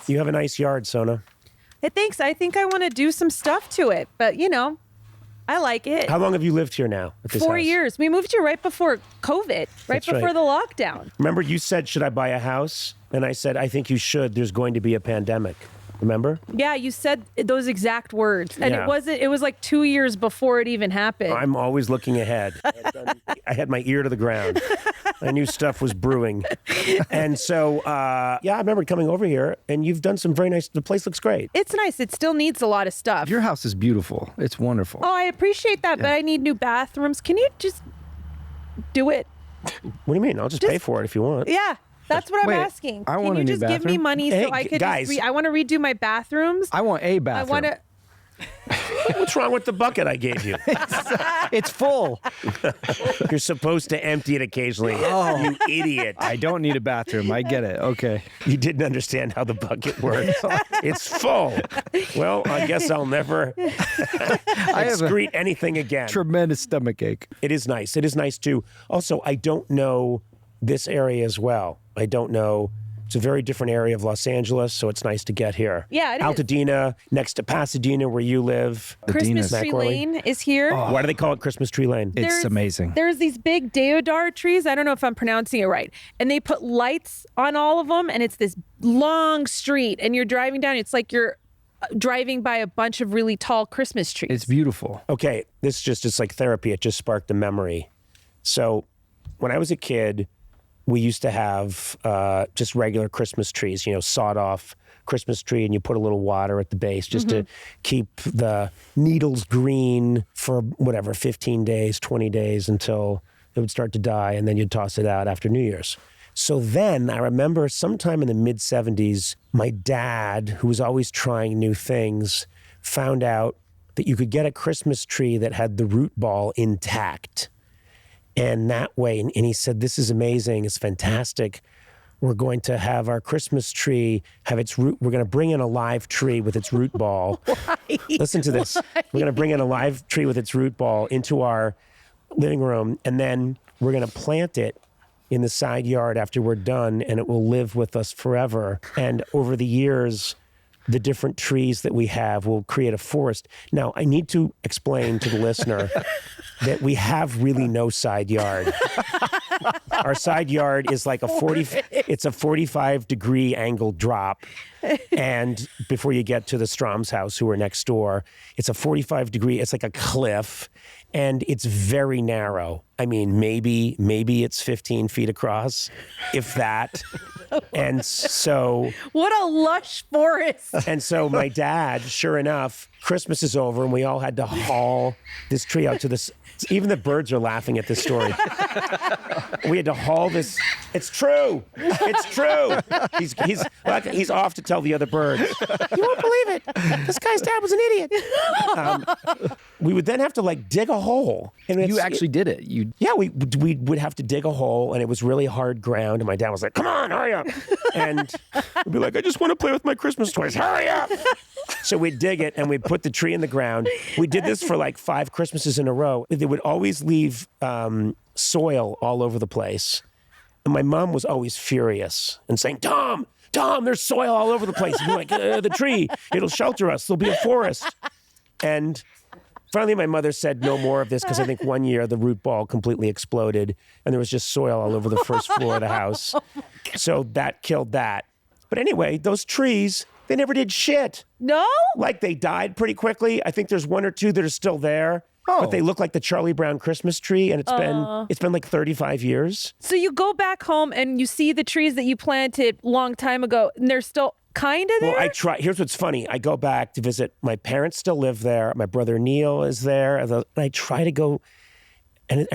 You have a nice yard, Sona. Hey, thanks. I think I want to do some stuff to it, but I like it. How long have you lived here now at this 4 house? years. We moved here right before COVID, right before the lockdown. Remember you said, should I buy a house? And I said, I think you should. There's going to be a pandemic. Remember? Yeah, you said those exact words. And Yeah. it was like 2 years before it even happened. I'm always looking ahead. I had my ear to the ground. I knew stuff was brewing. And so, I remember coming over here, and you've done some very nice, the place looks great. It's nice. It still needs a lot of stuff. Your house is beautiful. It's wonderful. Oh, I appreciate that, but I need new bathrooms. Can you just do it? What do you mean? I'll just pay for it if you want. Yeah. That's what Wait, I'm asking. I Can want you a new just give me bathroom. money Hey, so I could guys. I want to redo my bathrooms. I want a bathroom. I want to. What's wrong with the bucket I gave you? It's full. You're supposed to empty it occasionally. Oh, you idiot. I don't need a bathroom. I get it. Okay. You didn't understand how the bucket works. It's full. Well, I guess I'll never excrete anything again. Tremendous stomach ache. It is nice. It is nice too. Also, I don't know this area as well. I don't know. It's a very different area of Los Angeles, so it's nice to get here. Yeah, it is. Altadena, next to Pasadena, where you live. Christmas Matt Tree Gourley. Lane is here. Why do they call it Christmas Tree Lane? It's amazing. There's these big deodar trees. I don't know if I'm pronouncing it right. And they put lights on all of them, and it's this long street. And you're driving down. It's like you're driving by a bunch of really tall Christmas trees. It's beautiful. Okay, this just is like therapy. It just sparked a memory. So when I was a kid, we used to have just regular Christmas trees, sawed off Christmas tree, and you put a little water at the base just to keep the needles green for 15 days, 20 days until it would start to die, and then you'd toss it out after New Year's. So then I remember sometime in the mid-'70s, my dad, who was always trying new things, found out that you could get a Christmas tree that had the root ball intact. And that way, and he said, this is amazing, it's fantastic. We're going to have our Christmas tree have its root. We're going to bring in a live tree with its root ball. Why? Listen to this. We're going to bring in a live tree with its root ball into our living room, and then we're going to plant it in the side yard after we're done, and it will live with us forever. And over the years, the different trees that we have will create a forest. Now, I need to explain to the listener that we have really no side yard. Our side yard is like it's a 45-degree angle drop. And before you get to the Strom's house, who are next door, it's a 45-degree, it's like a cliff, and it's very narrow. I mean, maybe it's 15 feet across, if that. And so... What a lush forest. And so my dad, sure enough, Christmas is over, and we all had to haul this tree out to this... Even the birds are laughing at this story. We had to haul this. It's true. It's true. He's off to tell the other birds. You won't believe it. This guy's dad was an idiot. We would then have to dig a hole. And You actually did it. Yeah, we would have to dig a hole, and it was really hard ground. And my dad was like, "Come on, hurry up!" And we'd be like, "I just want to play with my Christmas toys. Hurry up!" So we'd dig it, and we'd put the tree in the ground. We did this for 5 Christmases in a row. They would always leave soil all over the place. And my mom was always furious and saying, Tom, there's soil all over the place. And we're like, the tree, it'll shelter us. There'll be a forest. And finally, my mother said no more of this because I think one year the root ball completely exploded and there was just soil all over the first floor of the house. So that killed that. But anyway, those trees, they never did shit. No? They died pretty quickly. I think there's 1 or 2 that are still there. Oh. But they look like the Charlie Brown Christmas tree, and it's been 35 years. So you go back home and you see the trees that you planted long time ago, and they're still kind of there? Well, here's what's funny. I go back to visit. My parents still live there. My brother Neil is there. And I try to go, and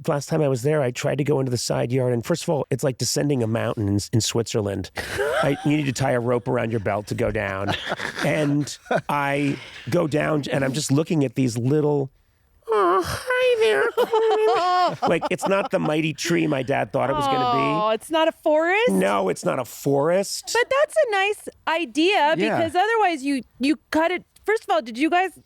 last time I was there, I tried to go into the side yard. And first of all, it's like descending a mountain in Switzerland. You need to tie a rope around your belt to go down. And I go down, and I'm just looking at these little, oh, hi there, Conan. It's not the mighty tree my dad thought it was going to be. Oh, it's not a forest? No, it's not a forest. But that's a nice idea because otherwise you cut it. First of all, did you guys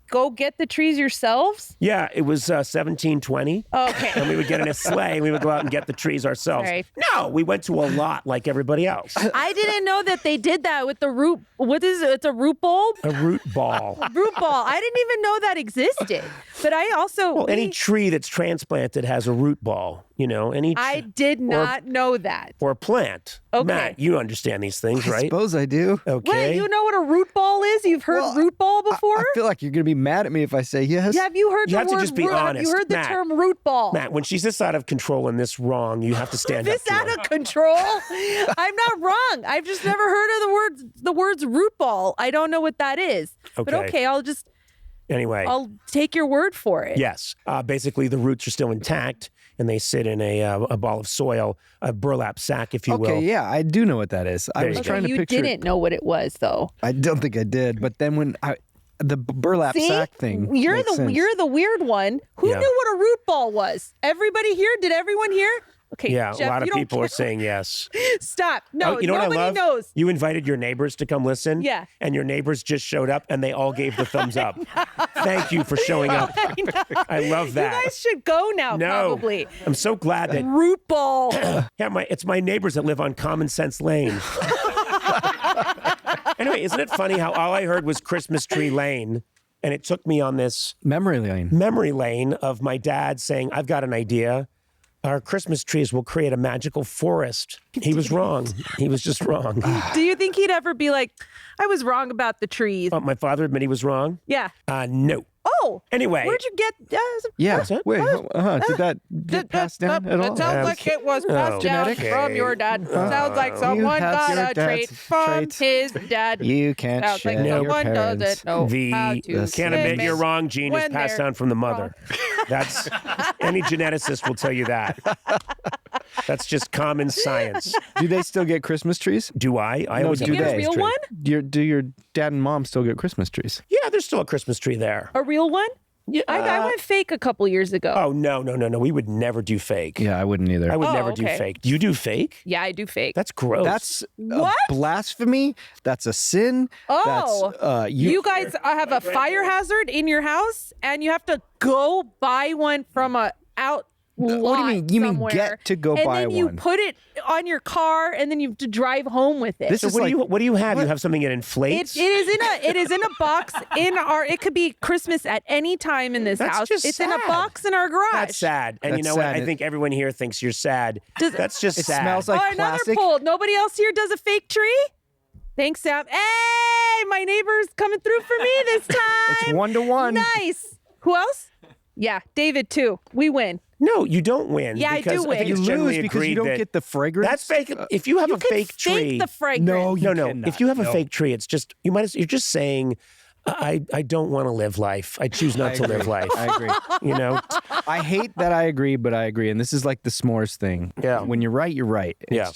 go get the trees yourselves? Yeah, it was 1720. Okay. And we would get in a sleigh and we would go out and get the trees ourselves. Sorry. No, we went to a lot like everybody else. I didn't know that they did that with the root. What is it? It's a root bulb? A root ball. Root ball. I didn't even know that existed. But I also. Well, any tree that's transplanted has a root ball. You know, I did not know that. Or plant. Okay. Matt, you understand these things, I right? suppose I do. Okay. Wait, you know what a root ball is? You've heard root ball before? I feel like you're going to be mad at me if I say yes. Yeah, have you heard You the have to word just be root? Have honest. you heard the Matt, term root ball? Matt, when she's this out of control and this wrong, you have to stand up This to out her. of control? I'm not wrong. I've just never heard of the words root ball. I don't know what that is. But Okay. okay, Anyway. I'll take your word for it. Yes. Basically, the roots are still intact, and they sit in a ball of soil, a burlap sack, if you will. Okay, yeah, I do know what that is. I There was you go. trying to You picture. didn't know what it was, though. I don't think I did. But then when the burlap See? sack thing. You're makes sense. the weird one. Who Yeah. knew what a root ball was? Everybody here? Did everyone hear? Okay, Yeah, Jeff, a lot of you don't people are care. saying yes. Stop. No, Oh, you know nobody what I love? knows. You invited your neighbors to come listen. Yeah. And your neighbors just showed up and they all gave the thumbs up. Thank you for showing up. I love that. You guys should go now, No. probably. I'm so glad that Root ball. yeah, it's my neighbors that live on Common Sense Lane. Anyway, isn't it funny how all I heard was Christmas Tree Lane, and it took me on this Memory lane. memory lane of my dad saying, "I've got an idea. Our Christmas trees will create a magical forest." He was wrong. He was just wrong. Do you think he'd ever be like, I was wrong about the trees? My father admit he was wrong? Yeah. No. Oh. Anyway. Where'd you get Yeah. What's that? Wait. Did that get passed down at all? It sounds like it was passed down Okay. from your dad. Sounds like someone have got your a trait dad's from traits. his dad. You can't Sounds like share your someone parents. doesn't know how The to can't admit swim you're wrong gene is when passed they're down from the mother. That's any geneticist will tell you that. That's just common science. Do they still get Christmas trees? Do I? I No, always do have You get a they? real tree. one? Do your dad and mom still get Christmas trees? Yeah, there's still a Christmas tree there. A real one? Yeah. I went fake a couple years ago. Oh no. We would never do fake. Yeah, I wouldn't either. I would Oh, never do okay. fake. Do you do fake? Yeah, I do fake. That's gross. That's What? a blasphemy. That's a sin. Oh. That's, you guys have a fire hazard in your house, and you have to go buy one from a out. What do you mean? You mean get to go buy and then you one? put it on your car, and then you have to drive home with it. This so is what like, do you have? what? You have something that inflates? It is in a box in our. It could be Christmas at any time in this That's house. just It's in a sad. box in our garage. That's sad. And you That's know what? sad. I think everyone here thinks you're sad. That's just It sad. smells like Another plastic. poll. Nobody else here does a fake tree? Thanks, Sam. Hey, my neighbor's coming through for me this time. It's 1-to-1. Nice. Who else? Yeah, David too. We win. No, you don't win. Yeah, I because do win. think You it's lose generally because you agreed don't that get the fragrance. That's fake. If you have You a can fake tree, fake the fragrance. No, no. cannot. If you have a No. fake tree, it's just you're just saying, I don't want to live life. I choose not to live life. I agree. You know. I hate that I agree, but I agree. And this is like the s'mores thing. Yeah. When you're right, you're right. Yeah. It's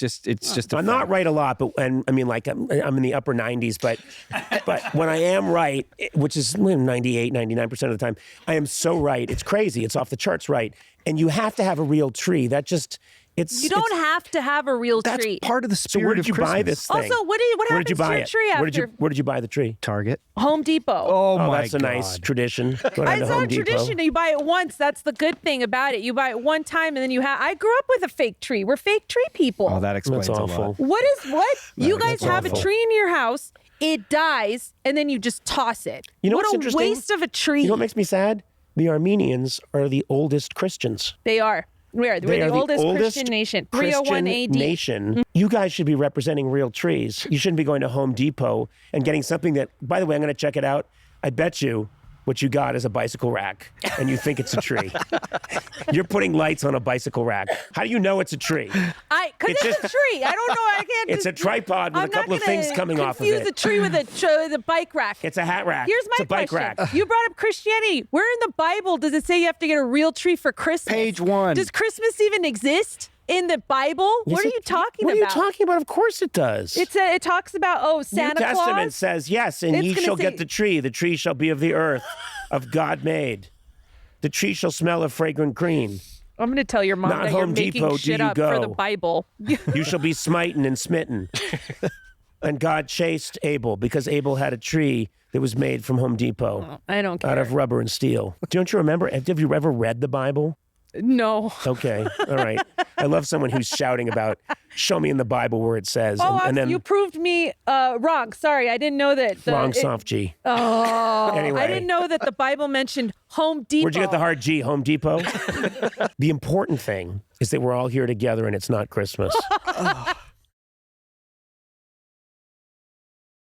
just a I'm not fact. right a lot, but I mean, like I'm in the upper 90s, but when I am right, which is 98, 99% of the time, I am so right. It's crazy. It's off the charts right. And you have to have a real tree. That just You don't have to have a real That's tree. part of the So spirit where did you of Christmas. buy this thing? Also, what Where happens did you buy to your it? tree after Where did you buy the tree? Target. Home Depot? Oh, Oh, my that's a God. nice tradition. Go down to It's Home not a Depot. tradition. You buy it once. That's the good thing about it. You buy it one time, and then you have. I grew up with a fake tree. We're fake tree people. Oh, that explains That's a awful. lot. What? You guys that's have awful. a tree in your house. It dies, and then you just toss it. You know what what's a interesting? waste of a tree. You know what makes me sad? The Armenians are the oldest Christians. They are. We're They the are oldest Christian nation. 301 Christian AD. nation. You guys should be representing real trees. You shouldn't be going to Home Depot and getting something that, by the way, I'm going to check it out. I bet you what you got is a bicycle rack and you think it's a tree. You're putting lights on a bicycle rack. How do you know it's a tree? Because It's it's, a tree. I don't know. I can't. It's a tripod with I'm a couple not of things gonna coming off of confuse it. a tree with a bike rack. It's a hat rack. Here's my it's a bike question. rack. You brought up Christianity. Where in the Bible does it say you have to get a real tree for Christmas? Page 1. Does Christmas even exist in the Bible? What are you talking What about? are you talking about? Of course it does. It talks about Santa New Testament Claus. says, yes, and It's ye gonna shall say- get the tree. The tree shall be of the earth, of God made. The tree shall smell of fragrant green. I'm going to tell your mom Not that you're Home making Depot, do shit you up for the go. Bible. You shall be smitten and smitten. And God chased Abel because Abel had a tree that was made from Home Depot. Oh, I don't care. Out of rubber and steel. Don't you remember? Have you ever read the Bible? No. Okay. All right. I love someone who's shouting about, show me in the Bible where it says. Oh, and then you proved me wrong. Sorry, I didn't know that. Wrong soft G. Oh, Anyway. I didn't know that the Bible mentioned Home Depot. Where'd you get the hard G? Home Depot? The important thing is that we're all here together and it's not Christmas.